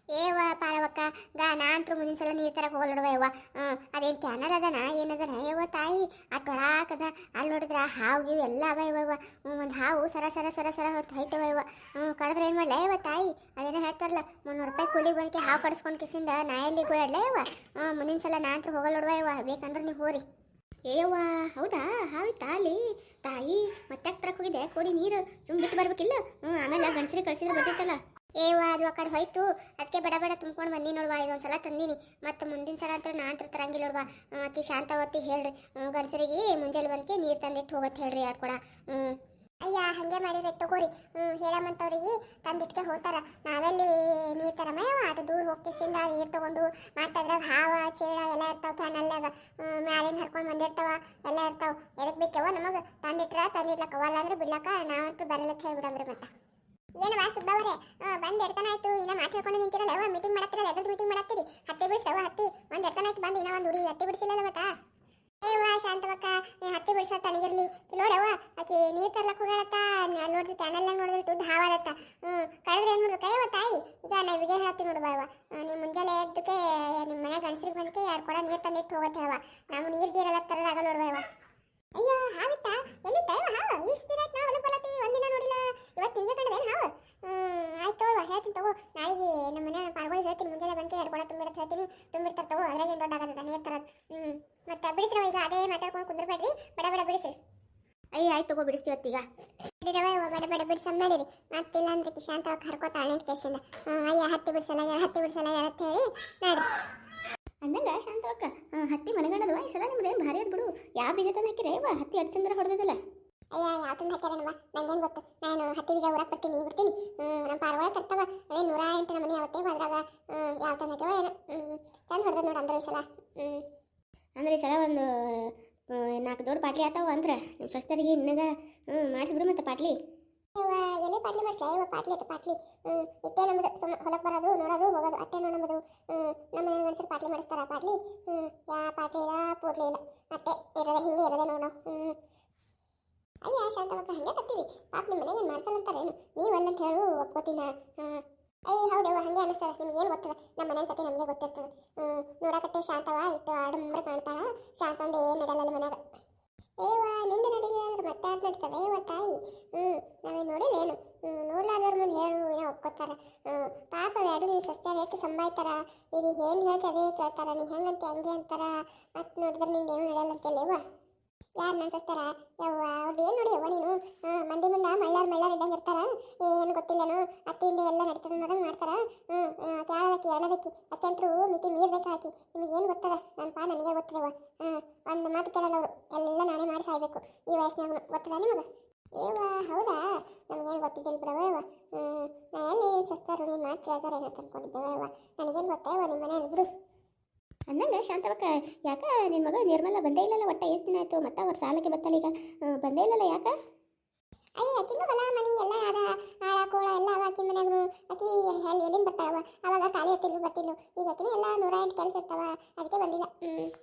ಏವ ಪಾರವಕ್ಕ ನಾನಂತೂ ಮುಂದಿನ ಸಲ ನೀರು ತರಕ್ಕೆ ಹೋಗಲ್ವ ಯವ್ವ. ಅದೇನು ಕ್ಯಾನಲ್ ಅದನ ಏನದನ ಯವ್ವ ತಾಯಿ ಆ ಟೊಳಾಕದ ಅಲ್ಲಿ ನೋಡಿದ್ರೆ ಹಾವು ಗೀವು ಎಲ್ಲ ಅವ ಯವ್ವ. ಒಂದು ಹಾವು ಸರ ಸರ ಸರ ಸರ ಹೊತ್ತು ಹೈತವ ಯವ್ವ. ಕಡಿದ್ರೆ ಏನು ಮಾಡಲ ಯವ್ವ ತಾಯಿ, ಅದೇನೋ ಹೇಳ್ತಾರಲ್ಲ 300 ರೂಪಾಯಿ ಕೂಲಿಗೆ ಬಂದಕ್ಕೆ ಹಾವು ಕಡಿಸ್ಕೊಂಡು ಕಿಸಿಂದ ನಾ ಎಲ್ಲಿ ಗೋಡಾಡ್ಲ ಯವ್ವ. ಮುಂದಿನ ಸಲ ನಾ ಅಂತೂ ಹೋಗಲ್ವ ಯವ್ವ, ಬೇಕಂದ್ರೆ ನೀವು ಹೋರಿ. ಏಯವ್ವ ಹೌದಾ, ಹಾವಿತ್ತಾ ಅಲ್ಲಿ ತಾಯಿ? ಮತ್ತೆ ತರಕ್ಕೆ ಹೋಗಿದೆ ಕೊಡಿ ನೀರು, ಸುಮ್ ಬಿಟ್ಟು ಬರ್ಬೇಕಿಲ್ಲ. ಆಮೇಲೆ ಗಣಸರಿ ಕಳ್ಸಿದ್ರೆ ಬರ್ತೈತಲ್ಲ. ಏವ ಅದು ಆ ಕಡೆ ಹೋಯ್ತು, ಅದಕ್ಕೆ ಬಡ ಬಡ ತುಂಬ್ಕೊಂಡು ಬಂದಿ ನೋಡ್ವಾ. ಇದೊಂದ್ಸಲ ತಂದೀನಿ, ಮತ್ತು ಮುಂದಿನ ಸಲ ಅಂತ ನಾ ಅಂತ ತರಂಗಿಲ್ಲ ನೋಡ್ವಾ. ಆಕಿ ಶಾಂತಾವತಿ ಹೇಳ್ರಿ ಗಂಡಸರಿಗೆ ಮುಂಜಾನೆ ಬಂದಕ್ಕೆ ನೀರು ತಂದಿಟ್ಟು ಹೋಗತ್ತೆ ಹೇಳ್ರಿ ಆಡ್ಕೊಡ. ಅಯ್ಯ ಹಂಗೆ ಮಾಡಿದ್ರೆ ತಗೋರಿ. ಹೇಳಮ್ಮಂತವ್ರಿಗೆ ತಂದಿಟ್ಕೆ ಹೋಗ್ತಾರ, ನಾವೆಲ್ಲಿ ನೀರು ತರಮಯ್ಯವ ಅటు ದೂರ ಹೋಗ್ಕಿಸಿಂದ ನೀರು ತಗೊಂಡು ಮತ್ತದ್ರಾಗ ಹಾವ ಚೇಳ ಎಲ್ಲ ಇರ್ತಾವ ಕ್ಯಾನಲ್ಲಾಗ, ಮ್ಯಾಲಿನ ಹರ್ಕೊಂಡು ಬಂದಿರ್ತಾವ ಎಲ್ಲ ಇರ್ತಾವ. ಎದಕ್ಕೆ ಬೇಕವ ನಮಗೆ ತಂದಿಡ್ಲಕ್ಕವಲ್ಲ ಅಂದ್ರೆ ಬಿಡ್ಲಕ್ಕ ನಾವಂತೂ ಬರಲಕ್ಕೆ ಹೇಳ್ಬಿಡಮ್ರಿ. ಮತ್ತೆ ಏನವಾ ಸುಬ್ಬವರೇ ಬಂದು ಎಡ್ತಾನ ಆಯ್ತು, ಇನ್ನ ಮಾತು ಹೇಳ್ಕೊಂಡು ನಿಂತಿರಲ್ಲ ಅವ ಮೀಟಿಂಗ್ ಮಾಡತ್ತಿರಲ್ಲ, ಎದ್ದು ಮೀಟಿಂಗ್ ಮಾಡತ್ತೀರಿ? ಹತ್ತಿ ಬಿಡಿಸವ ಹತ್ತಿ ಒಂದು ಎಡ್ತಾನ ಆಯ್ತು ಬಂದು ಇನ್ನೂ ಒಂದು ಹುಡಿ ಹತ್ತಿ ಬಿಡಿಸಿಲ್ಲ ಮತ್ತ. ಏವ ಶಾಂತವಕ್ಕ ನೀ ಹತ್ತಿ ಬಿಡಿಸ ತನಗಿರ್ಲಿ ನೋಡವ. ಆಕಿ ನೀರು ತರ್ಲಕ್ಕೆ ಹೋಗಾಳತ್ತ, ಅಲ್ಲಿ ನೋಡಿದ್ರೆ ಕ್ಯಾನಲ್ನಾಗ ನೋಡಿದ್ರೆ ಟುದ್ದು ಹಾವಾದತ್ತ. ಕಳೆದ್ರೆ ಏನು ಮಾಡ್ಬೇಕು ಅಯ್ಯವ ತಾಯಿ? ಈಗ ನಾವಿಗೆ ಹೇಳ್ತೀವಿ ನೋಡು ಬಾಯವ, ನೀವು ಮುಂಜಾನೆ ಎದ್ದಕ್ಕೆ ನಿಮ್ಮ ಮನೆ ಗಂಡಸ್ರಿಗೆ ಬಂದಕ್ಕೆ 2 ಕೊಡ ನೀರು ತಂದಿಟ್ಟು ಹೋಗತ್ತೆ ಹೇಳವ. ನಾವು ನೀರು ಗೀರೆಲ್ಲ ತರೋದಾಗಲ್ಲ ನೋಡ್ಬಾಯವ. ಅಯ್ಯ ಹಾವಿತ್ತಾ? ಎಲ್ಲಿತ್ತ ಅಯ್ಯವ ಹಾವು? ಇಷ್ಟು ದಿನ ಆಯ್ತು ನಾವು ಹೊಲಕ್ಕೆ ಬಲತ್ತೀವಿ, ಒಂದಿನ ನೋಡಿಲ್ಲ. ಇವತ್ತು ನಿಂಗೆ ಕಂಡದೇನು ಹಾವು? ಆಯ್ತು ಹೇಳ್ತೀನಿ ತಗೋ, ನಾಳೆಗೆ ನಮ್ಮ ಮನೆ ಪಾರ್ಗಳಿಗೆ ಹೇಳ್ತೀನಿ ಮುಂಜಾನೆ ಬಂಕೆ 2 ಕೊಡ ತುಂಬಿಡತ್ತೆ ಹೇಳ್ತೀನಿ, ತುಂಬಿಡ್ತಾರೆ ತಗೋ. ಅದ್ರಾಗ ಏನು ದೊಡ್ಡ ಆಗದ ನೀರು ತರೋದು. ಮತ್ತೆ ಬಿಡಿಸ್ರವ, ಈಗ ಅದೇ ಮಾತಾಡ್ಕೊಂಡು ಕುಂದ್ರಬೇಡ್ರಿ, ಬಡ ಬಡ ಬಿಡಿಸಿ. ಅಯ್ಯ ಆಯ್ತು ತಗೋ ಬಿಡಿಸ್ತೀವತ್ತೀಗ. ಬಡ ಬಡ ಬಿಡಿಸ ಮಾಡಿರಿ, ಮತ್ತಿಲ್ಲ ಅಂದ್ರೆ ಶಾಂತ ಹರ್ಕೋತಾಳೆ ಕೇಸಿಂದ. ಅಯ್ಯ ಹತ್ತಿ ಬಿಡಿಸಲ್ಲ ಹತ್ತಿ ಬಿಡಿಸಲ್ಲ ಅಂತ ಹೇಳಿ ನೋಡ್ರಿ ಅಂದಂಗ ಶಾಂತವಕ್ಕ ಹತ್ತಿ ಮನೆಗಣದು ಈ ಸಲ ನಿಮ್ದೇನು ಭಾರಿ ಅದ್ ಬಿಡು. ಯಾವ ಬೀಜ ತಂದು ಹಾಕಿರೇ ಹತ್ತಿ ಅಡ್ ಚಂದ್ರ ಹೊಡೆದಲ್ಲ. ಅಯ್ಯ ಯಾವ ತಂದು ಹಾಕ್ಯಾರನವ ನಂಗೇನು ಗೊತ್ತು, ನಾನು ಹತ್ತಿ ಬೀಜ ಊರಾಕ್ ಬರ್ತೀನಿ ಬಿಡ್ತೀನಿ. ನಮ್ಮ ಪಾರ್ವಾಳ ತರ್ತವ ಅದೇ 108 ನಮೂನಿ ಯಾವತ್ತೇ ಅದ್ರಾಗ ಯಾವ ತಂದು ಹಾಕ್ಯವ ಏನೋ ಚಂದ ಹೊಡೆದ ನೋಡಿ ಅಂದ್ರೆ ಈ ಸಲ. ಅಂದ್ರೆ ಈ ಸಲ ಒಂದು 4 ದೊಡ್ಡ ಪಾಟ್ಲಿ ಆತಾವ ಅಂದ್ರೆ ನಿಮ್ಮ ಸ್ವಸ್ಥರಿಗೆ ಇನ್ನಗ ಮಾಡಿಸ್ಬಿಡು ಮತ್ತೆ ಪಾಟ್ಲಿ. ಎಲೆ ಪಾಟ್ಲಿ ಮಾಡಿಸ್ಲ ಇವ ಪಾಟ್ಲಿ ಆಯ್ತು ಪಾಟ್ಲಿ. ಇಟ್ಟೆ ನಮ್ಮದು ಸುಮ್ಮ ಹೊಲಕ್ಕೆ ಬರೋದು ನೋಡೋದು ಹೋಗೋದು ಅಟ್ಟೆ ನೋಡಿ ನಮ್ಮದು. ನಮ್ಮ ಮನೆ ಗಂಡಸರು ಪಾಟ್ಲಿ ಮಾಡಿಸ್ತಾರ ಪಾಟ್ಲಿ. ಯಾ ಪಾಟ್ಲಿ ಇಲ್ಲ ಪೂಟ್ಲಿ ಇಲ್ಲ ಅಟ್ಟೆ ಇರೋದೆ ಹಿಂಗೆ ಇರೋದೆ ನೋಡು. ಅಯ್ಯ ಶಾಂತವಕ್ಕ ಹಂಗೆ ಕತ್ತೀವಿ ಪಾಪ ನಿಮ್ಮ ಮನೆಗೆ ಏನು ಮಾಡ್ಸಲ್ಲ ಅಂತಾರೇನು? ನೀವು ಅಲ್ಲಂತ ಹೇಳು ಒಪ್ಕೋತೀನ. ಅಯ್ಯ ಹೌದವ್ವ ಹಂಗೆ ಅನಿಸ್ತದೆ, ನಿಮ್ಗೆ ಏನು ಗೊತ್ತದ? ನಮ್ಮ ಮನೆ ಕತೆ ನಮಗೆ ಗೊತ್ತಿರ್ತದೆ. ನೋಡಕಟ್ಟೆ ಶಾಂತವ ಇಟ್ಟು ಆಡಂಬರ ಕಾಣ್ತಾಳ, ಶಾಂತ ಅಂದ್ರೆ ಏನು ನಡೆಯಲ್ಲ ಮನ್ಯಾಗ. ಏವ ನಿಂದ ನಡೀಲಿ ಅಂದ್ರೆ ಮತ್ತೆ ಅದು ನಡೀತದೆ ಏವ ತಾಯಿ. ನಾವೇನು ನೋಡಿಲ್ಲ ಏನು? ನೋಡ್ಲಾದವ್ರ ಮುಂದೆ ಹೇಳು ಏನೋ ಒಪ್ಕೋತಾರ. ಪಾಪ ಎರಡು ನೀವು ಸ್ವಸ್ಥರು ಎಷ್ಟು ಸಂಭಾಯ್ತಾರ, ಇದು ಏನು ಹೇಳ್ತಿ ಅದೇ ಕೇಳ್ತಾರ, ನೀ ಹೆಂಗಂತೆ ಹಂಗೆ ಅಂತಾರ. ಮತ್ತೆ ನೋಡಿದ್ರೆ ನಿಂದು ಏನು ನಡೆಯಲ್ಲ ಅಂತೇಳಿವ. ಯಾರು ನನ್ನ ಸಸ್ತಾರ ಯವ್ವ? ಅವ್ರದ್ದು ಏನು ನೋಡಿ ಯವ್ವ ನೀನು ಮಂದಿ ಮುಂದೆ ಮಳ್ಳಾರ್ ಇದ್ದಂಗೆ ಇರ್ತಾರ, ಏನು ಗೊತ್ತಿಲ್ಲನು ಅತ್ತಿಯಿಂದ ಎಲ್ಲ ನಡೀತದೆ ನೋಡಂಗೆ ಮಾಡ್ತಾರ. ಕ್ಯಾಳದಕ್ಕಿ ಎಣ್ಣದಕ್ಕಿ ಅತ್ಯಂತರೂ ಮಿತಿ ಮೀರ್ಬೇಕು ಹಾಕಿ. ನಿಮಗೆ ಏನು ಗೊತ್ತದ? ನನಗೆ ಗೊತ್ತದವ. ಒಂದು ಮಾತು ಕೇಳಲ್ಲ ಅವರು, ಎಲ್ಲ ನಾನೇ ಮಾಡಿ ಸಾಯ್ಬೇಕು ಈ ವಯಸ್ಸಿನಾಗ. ಗೊತ್ತದ ನಿಮಗೆ? ಏವ ಹೌದಾ? ನಮಗೇನು ಗೊತ್ತಿದ್ದಿಲ್ಲ ಬಿಡವ ಯವ್ವ. ನಾ ಎಲ್ಲಿ ಸಸ್ತಾರು ನೀನು ಮಾತು ಕೇಳ್ತಾರೆ ಏನಂತ ಅಂದ್ಕೊಂಡಿದ್ದೇವ ಯವ್ವ. ನನಗೇನು ಗೊತ್ತೇವ ನಿಮ್ಮ ಮನೆ ಬಿಡು. ಅಂದಂಗ ಶಾಂತವಕ್ಕ ಯಾಕ ನಿನ್ನ ಮಗ ನಿರ್ಮಲ ಬಂದೇ ಇಲ್ಲಲ್ಲ? ಒಟ್ಟ ಎಷ್ಟು ದಿನ ಆಯಿತು, ಮತ್ತೆ ಅವ್ರ ಸಾಲಕ್ಕೆ ಬತ್ತಲ್ಲ ಈಗ ಬಂದೇ ಇಲ್ಲಲ್ಲ ಯಾಕ? ಅಯ್ಯ ಆಕಿನ ಹೊಲ ಮನೆ ಎಲ್ಲ ಅದ, ಆಳ ಕೋಳ ಎಲ್ಲ ಅವ ಆಕಿನ ಮನ್ಯಾಗ. ಆಕಿ ಎಲ್ಲಿಂದ ಬರ್ತಾಳವ? ಅವಾಗ ಖಾಲಿ ಇರ್ತಿದ್ಲು ಬರ್ತಿದ್ಲು. ಈಗ ಆಕಿನ ಎಲ್ಲ 108 ಕೆಲಸ ಇರ್ತಾವ, ಅದಕ್ಕೆ ಬಂದಿಲ್ಲ.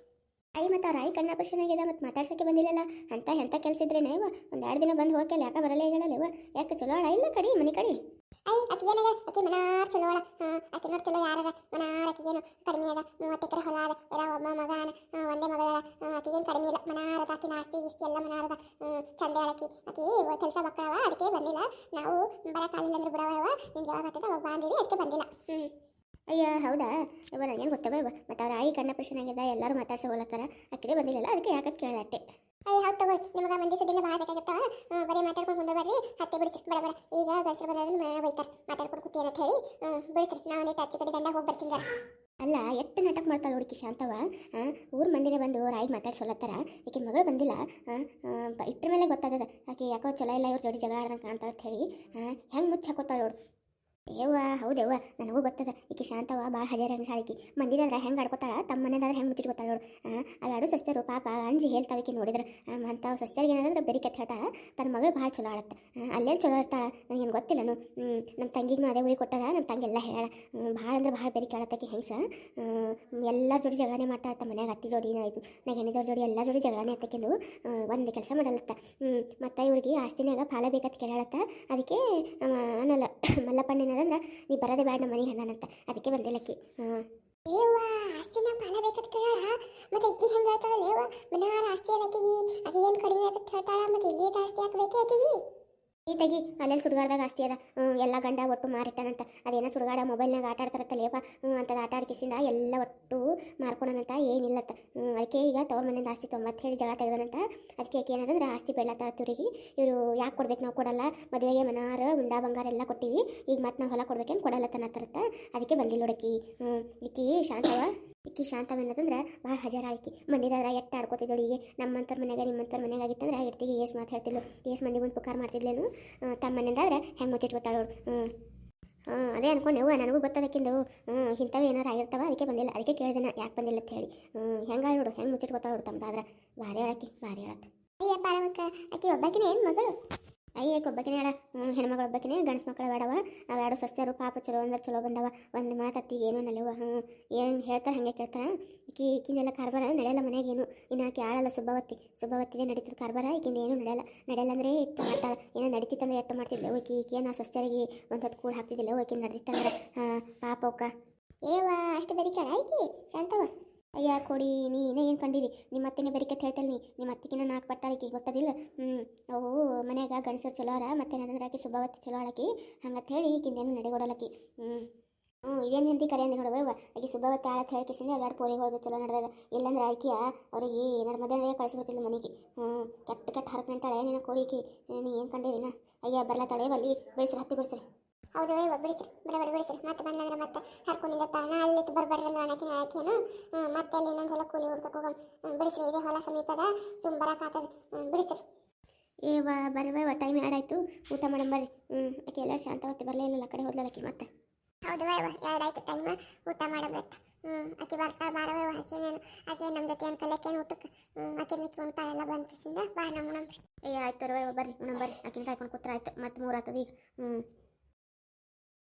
ಅಯ್ಯ ಮತ್ತು ಅವ್ರ ಆಯಿ ಕಣ್ಣು ಆಪರೇಷನ್ ಆಗಿದೆ, ಮತ್ತು ಮಾತಾಡ್ಸೋಕ್ಕೆ ಬಂದಿಲ್ಲಲ್ಲ. ಎಂಥ ಕೆಲಸ ಇದ್ರೇನೆ ಇವ ಒಂದು 2 ದಿನ ಬಂದು ಹೋಗಲ್ಲ ಯಾಕೆ ಬರಲ್ಲ ಹೇಳಲ್ಲ ಇವ? ಯಾಕೆ ಚಲೋ ಆಳ ಇಲ್ಲ ಕಡಿ ಮನೆ ಕಡೆ? ಅಯ್ಯ ಆಕಿ ಏನಾಗ ಆಕಿ ಮನಾರ್ ಚಲೋ ಅಳ. ಆಕಿ ನೋಡಿ ಚಲೋ ಯಾರ ಮನಾರ್ ಆಕಿಗೇನು ಕಡಿಮೆ ಅದ. 30 ಎಕರೆ ಹೊಲ ಅದ, ಒಬ್ಬ ಮಗನ ಒಂದೇ ಮಗಳ. ಆಕಿಗೇನು ಕಡಿಮೆ ಇಲ್ಲ, ಮನಾರ್ ಅದ. ಆಕಿನ ಆಸ್ತಿ ಗಿಸ್ತಿ ಎಲ್ಲ ಮನಾರ್ ಅದ. ಚಂದ ಆಕಿ ಕೆಲಸ ಮಕ್ಕಳವ, ಅದಕ್ಕೆ ಬಂದಿಲ್ಲ. ನಾವು ಬರೋಕ್ಕಾಗಿಲ್ಲ ಅಂದ್ರೆ ಬಿಡವ, ನಿಮ್ಗೆ ಯಾವಾಗ ಆಗ್ತದೆ ಅವಾಗ ಬಂದಿವಿ, ಅದಕ್ಕೆ ಬಂದಿಲ್ಲ. ಅಯ್ಯ ಹೌದಾ? ಇವ ನನಗೇನು ಗೊತ್ತವ ಇವ. ಮತ್ತು ಅವ್ರ ಆಯಿ ಕಣ್ಣ ಆಪರೇಷನ್ ಆಗಿದೆ, ಎಲ್ಲರೂ ಮಾತಾಡ್ಸೋ ಹೋಗ್ಲತ್ತಾರ, ಅಕ್ಕಡೆ ಬಂದಿಲ್ಲಲ್ಲ, ಅದಕ್ಕೆ ಯಾಕಂತ ಕೇಳಟ್ಟೆ. ಅಯ್ಯ ಹೌದು ತಗೋರಿ, ನಿಮ್ಗೆ ಮಂದಿ ಸುದ್ದಿನ ಭಾಳ ಬೇಕಾಗಿರ್ತಾವ. ಬರೀ ಮಾತಾಡ್ಕೊಂಡು ಕುಂದ್ರಬೇಡ್ರಿ, ಹತ್ತಿ ಬಿಡಿಸಿ ಬಡ ಬಡ. ಈಗ ಗಸರು ಬಂದ್ರೆ ಬೈತಾರೆ ಮಾತಾಡ್ಕೊಂಡು ಕೂತಿ ಅಂತ ಹೇಳಿ. ಬಿಡಿಸ್ರಿ, ನಾವು ನೀನು ಹಚ್ಚಿ ಕಡೆ ದಂಡ ಹೋಗಿ ಬರ್ತೀನಿ. ಅಲ್ಲ ಎಷ್ಟು ನಾಟಕ ಮಾಡ್ತಾಳೆ ಹುಡುಕಿ ಶಾಂತವ. ಊರು ಮಂದಿನೇ ಬಂದು ರಾಯಿ ಮಾತಾಡ್ಸೋಲತ್ತಾರ, ಈಕಿನ ಮಗಳು ಬಂದಿಲ್ಲ. ಇಟ್ರ ಮೇಲೆ ಗೊತ್ತಾಗದ ಆಕೆ ಯಾಕೋ ಚಲೋ ಇಲ್ಲ, ಇವ್ರ ಜೋಡಿ ಜಗಳ ಆಡ್ದಂಗೆ ಕಾಣ್ತಾಳೆ ಅಂತ ಹೇಳಿ ಹೆಂಗೆ ಮುಚ್ಚಿ ಹಾಕೋತಾಳೆ ನೋಡು. ಏವ್ವ ಹೌದೇವ್ವ, ನನಗೂ ಗೊತ್ತದ ಈಕಿ ಶಾಂತವ ಭಾಳ ಹಜಾರ ಹಂಗೆ ಸಾಳಿಕಿ. ಮಂದಿದಾದ್ರೆ ಹೆಂಗೆ ಆಡ್ಕೋತಾಳ, ತಮ್ಮ ಮನೆದಾದ್ರೆ ಹೆಂಗೆ ಮುಚ್ಚಿಟ್ಕೋತಾಳೆ ನೋಡು. ಅವೆರಡು ಸ್ವಸ್ಥರು ಪಾಪ ಅಂಜಿ ಹೇಳ್ತಾವಿಕಿ ನೋಡಿದ್ರೆ. ಅಂಥವು ಸ್ವಸ್ಥರಿಗೆ ಏನಾದ್ರೆ ಬರೀ ಕೆತ್ತ ಹೇಳ್ತಾಳೆ, ತನ್ನ ಮಗಳು ಭಾಳ ಚಲೋ ಆಡತ್ತೆ. ಅಲ್ಲೇನು ಚಲೋ ಇರ್ತಾಳೆ ನನಗೇನು ಗೊತ್ತಿಲ್ಲನು. ನಮ್ಮ ತಂಗಿಗೂ ಅದೇ ಊರಿಗೆ ಕೊಟ್ಟದ, ನಮ್ಮ ತಂಗಿ ಎಲ್ಲ ಹೇಳ ಭಾಳ ಅಂದ್ರೆ ಭಾಳ ಬೇರೆ ಕೇಳತ್ತಕ್ಕೆ ಹೆಂಗ್ಸ. ಎಲ್ಲರ ಜೋಡಿ ಜಗಳನೇ ಮಾಡ್ತಾ ಇರ್ತ ಮನ್ಯಾಗ. ಅತ್ತಿ ಜೋಡಿ ಆಯಿತು ನಾ ಹೆಣ್ಣಿದವ್ರ ಜೋಡಿ ಎಲ್ಲ ಜೋಡಿ ಜಗಳನೇ ಹತ್ತಕ್ಕೆಂದು ಒಂದು ಕೆಲಸ ಮಾಡಲತ್ತ. ಮತ್ತು ಇವ್ರಿಗೆ ಆಸ್ತಿನಾಗ ಫಾಲ ಬೇಕಂತ ಕೇಳತ್ತ. ಅದಕ್ಕೆ ಅನ್ನಲ್ಲ ಮಲ್ಲಪ್ಪಣ್ಣಿನ ಏನದಂದ್ರೆ ನೀ ಬರೋದೇ ಬೇಡ ನಮ್ಮ ಮನೆಗೆ ಹಂದಾನಂತ ಅದಕ್ಕೆ ಬಂದಿಲ್ಲಕ್ಕಿ. ಏವ್ವ ಆಸ್ತಿನ ಪಾಲ ಬೇಕಂತ ಕೇಳ ಮತ್ತೆ ಇಕ್ಕಿ ಹೆಂಗೆ ಹೇಳ್ತಾಳಲ್ಲ ಏವ ಮನಾರ ಆಸ್ತಿ ಅದಕ್ಕಿಗಿ ಅದು ಏನು ಕಡಿಮೆ ಆಗತ್ತೆ ಹೇಳ್ತಾಳ ಮತ್ತೆ ಇಲ್ಲಿ ಆಸ್ತಿ ಹಾಕ್ಬೇಕೆ ಆಕಿಗಿ ಈ ತೆಗಿ ಅಲ್ಲೆಲ್ಲಿ ಸುಡುಗಾಡ್ದಾಗ ಆಸ್ತಿ ಅದ ಎಲ್ಲ ಗಂಡ ಒಟ್ಟು ಮಾರಿಟ್ಟಾನಂತ ಅದೇನೋ ಸುಡುಗಾಡ ಮೊಬೈಲ್ನಾಗ ಆಟ ಆಡ್ತಾರತ್ತಲ್ಲೇಪ ಅಂತದ ಆಟ ಆಡ್ಕಿಸಿಂದ ಎಲ್ಲ ಒಟ್ಟು ಮಾರ್ಕೊಳನಂತ ಏನಿಲ್ಲತ್ತ ಅದಕ್ಕೆ ಈಗ ತವ್ರ ಮನೆಯಿಂದ ಆಸ್ತಿ ತೊಂಬತ್ತು ಹೇಳಿ ಜಗ ತೆಗ್ದನಂತ ಅದಕ್ಕೆ ಆಕೆ ಏನದಂದ್ರೆ ಆಸ್ತಿ ಬೆಳ್ಳತ್ತ ತಿರುಗಿ ಇವರು ಯಾಕೆ ಕೊಡ್ಬೇಕು ನಾವು ಕೊಡಲ್ಲ ಮದುವೆಗೆ ಮನಾರ ಉಂಡ ಬಂಗಾರ ಎಲ್ಲ ಕೊಟ್ಟಿವಿ ಈಗ ಮತ್ತೆ ನಾವು ಹೊಲ ಕೊಡ್ಬೇಕೇನು ಕೊಡಲ್ಲತ್ತನತ್ತರತ್ತ ಅದಕ್ಕೆ ಬಂದಿಲ್ಲ ನೋಡಕ್ಕಿ. ಇಕ್ಕಿ ಶಾಂತವ ಅನ್ನೋದಂದ್ರೆ ಭಾಳ ಹಜಾರ ಆಯ್ಕಿ ಮಂದಿದಾದ್ರೆ ಎಟ್ಟು ಆಡ್ಕೋತಿದ್ದಳು ಈಗ ನಮ್ಮಂತರ ಮನೆಯಾಗ ನಿಮ್ಮಂತರ ಮನೆಯಾಗ ಆಗಿತ್ತಂದ್ರೆ ಇರ್ತಿಗೆ ಏಸ್ ಮಾತು ಹೇಳ್ತಿದ್ಲು ಏಸ್ ಮಂದಿ ಮುಂದೆ ಪುಕಾರ ಮಾಡ್ತಿದ್ಲೇನು ತಮ್ಮ ಮನೆಯಿಂದಾದ್ರೆ ಹೆಂಗೆ ಮುಚ್ಚಿಟ್ಕೊತಾಳೋಳು. ಅದೇ ಅನ್ಕೊಂಡು ಅವ್ವ ನನಗೂ ಗೊತ್ತದಕ್ಕಿಂದು ಇಂಥವು ಏನಾರು ಆಗಿರ್ತಾವ ಅದಕ್ಕೆ ಬಂದಿಲ್ಲ ಅದಕ್ಕೆ ಕೇಳಿದೆ ನಾ ಯಾಕೆ ಬಂದಿಲ್ಲ ಅಂತ ಹೇಳಿ ಹೆಂಗೆ ನೋಡು ಹೆಂಗೆ ಮುಚ್ಚಿಟ್ಕೊತಾಳು ತಮ್ಮದಾದ್ರೆ ಭಾರಿ ಹೇಳಕ್ಕಿ ಭಾರಿ ಹೇಳತ್ತೆ. ಅಯ್ಯ ಪಾರವಕ್ಕ ಆಕಿ ಒಬ್ಬಾಕಿನೇ ಏನು ಮಗಳು ಅಯ್ಯಕ್ಕೆ ಒಬ್ಬಕಿನೇ ಹೇಳ ಹೆಣ್ಮಗಳು ಒಬ್ಬಕಿನೇ ಗಂಡ್ಸು ಮಕ್ಕಳು ಬೇಡವ ಅವು ಎರಡು ಸ್ವಸ್ಥರು ಪಾಪ ಚಲೋ ಅಂದ್ರೆ ಚಲೋ ಬಂದವ ಒಂದು ಮಾತತ್ತಿ ಏನೂ ನಲ್ಲವ ಏನು ಹೇಳ್ತಾರೆ ಹಾಗೆ ಕೇಳ್ತಾರೆ ಈಕಿನೆಲ್ಲ ಕಾರ್ಬಾರ ನಡೆಯಲ್ಲ ಮನೆಗೆ ಏನು ಇನ್ನು ಆಕೆ ಆಳಲ್ಲ ಸುಬ್ಬವತ್ತಿಗೆ ನಡೀತದ ಕಾರ್ಬಾರ ಈಗಿಂದ ಏನೂ ನಡೆಯಲ್ಲ ಅಂದರೆ ಇಟ್ಟು ಮಾಡ್ತಾಳೆ ಏನೋ ನಡೀತಿತ್ತಂದ್ರೆ ಎಟ್ಟು ಮಾಡ್ತಿದ್ದೆ ಈಕೆ ನಾ ಸ್ವಸ್ಥರಿಗೆ ಒಂದು ಹೊತ್ತು ಕೂಡ ಹಾಕ್ತಿದ್ದಿಲ್ಲ ಈಕೆ ನಡೀತಂದ್ರೆ ಪಾಪ ಅವಕ್ಕ ಏವ ಅಷ್ಟು ಬೆರಿಕಾಳ ಆಯ್ಕೆ ಶಾಂತವ ಅಯ್ಯ ಕೊಡಿ ನೀನೇ ಏನು ಕಂಡಿದಿ ನಿಮ್ಮ ಅತ್ತೆನೇ ಬೆರಿಕತ್ ಹೇಳ್ತಲ್ಲ ನಿಮ್ಮ ಅತ್ತಿಗಿನ 4 ಪಟ್ಟಾಳಿಕೆ ಗೊತ್ತದಿಲ್ಲ ಅವು ಮನ್ಯಾಗ ಗಂಡಸರು ಚಲೋ ಅರ ಮತ್ತೇನಂದ್ರೆ ಆಕಿ ಶುಭವತ್ತಿ ಚಲೋ ಆಳಕಿ ಹಂಗತ್ ಹೇಳಿ ಈಗಿಂದೇನು ನಡೆಗೊಡಲಕ್ಕಿ ಇದೇನು ನಿಂತಿ ಕರೆ ಅಂದೆ ನೋಡುವ ಆಕಿ ಶುಭವತ್ತಿ ಆಳತ್ ಹೇಳ್ಕಿಸಿಂದ ಎಲ್ಲರೂ ಪೋರಿ ಹೊಡೆದು ಚಲೋ ನಡೆದ ಇಲ್ಲಂದ್ರೆ ಆಕಿಯ ಅವ್ರಿಗೆ ಏನಾರು ಮಧ್ಯಾಹ್ನ ಕಳಿಸ್ಬಿಡ್ತಿಲ್ಲ ಮನೆಗೆ ಕೆಟ್ಟ ಹರಕಂಟಾಳೆ ನಿನ್ನ ಕೋರಿಕಿ ನೀ ಏನು ಕಂಡಿರಿನ ಅಯ್ಯ ಬರ್ಲತ್ತಾಳೆ ಬಲ್ಲಿ ಬಿಡಿಸ್ರಿ ಹತ್ತಿ ಬಿಡಿಸ್ರಿ ಹೌದು ಬಿಡಿಸ್ರಿ ಬಿಡಿಸ್ರಿ ಮತ್ತೆ ಬಂದಂದ್ರೆ ಮತ್ತೆ ಹರ್ಕೊಂಡಿದ್ದ ನಾಳೆ ಬರ್ಬೇಡ್ರಿ ಅಂದ್ರೆ ಹಾಕಿನ ಮತ್ತೆ ಅಲ್ಲಿ ಇನ್ನೊಂದ್ಸಲ ಕೂಲಿ ಹುಡ್ಕಕ್ಕೆ ಹೋಗಮ್ ಬಿಡಿಸ್ರಿ ಇದೆ ಹೊಲ ಸಮೀಪದ ಸುಮ್ ಬರಕಾತದ ಬಿಡಿಸ್ರಿ ಏವ ಬರ್ರಿ ಟೈಮ್ ಆಡಾಯ್ತು ಊಟ ಮಾಡಮ್ ಬರ್ರಿ ಆಕೆ ಎಲ್ಲ ಶಾಂತವತ್ತಿ ಬರಲೇ ಇಲ್ಲ ಕಡೆ ಹೋದ್ಲಕ್ಕಿ ಮತ್ತೆ ಹೌದು ಎರಡಾಯ್ತು ಟೈಮ್ ಊಟ ಮಾಡಬೇಕು ಆಕೆ ಬರ್ತಾ ಬಾರವ ಆಕೆ ನಮ್ಮ ಜೊತೆ ಏನು ಕಲಿಯಕ್ಕೇನು ಊಟಕ್ಕೆ ಆಕೆ ಮಿಕ್ಕಿ ಉಣ್ತಾಳೆಲ್ಲ ಬಂತಿಸಿಂದ ಬಾ ನಮ್ಮ ಏ ಆಯ್ತು ಬರ್ರಿ ಬರ್ರಿ ಆಕಿನ ಕಾಯ್ಕೊಂಡು ಕೂತ್ರ ಆಯ್ತು ಮತ್ತೆ 3 ಆಗ್ತದೆ ಈಗ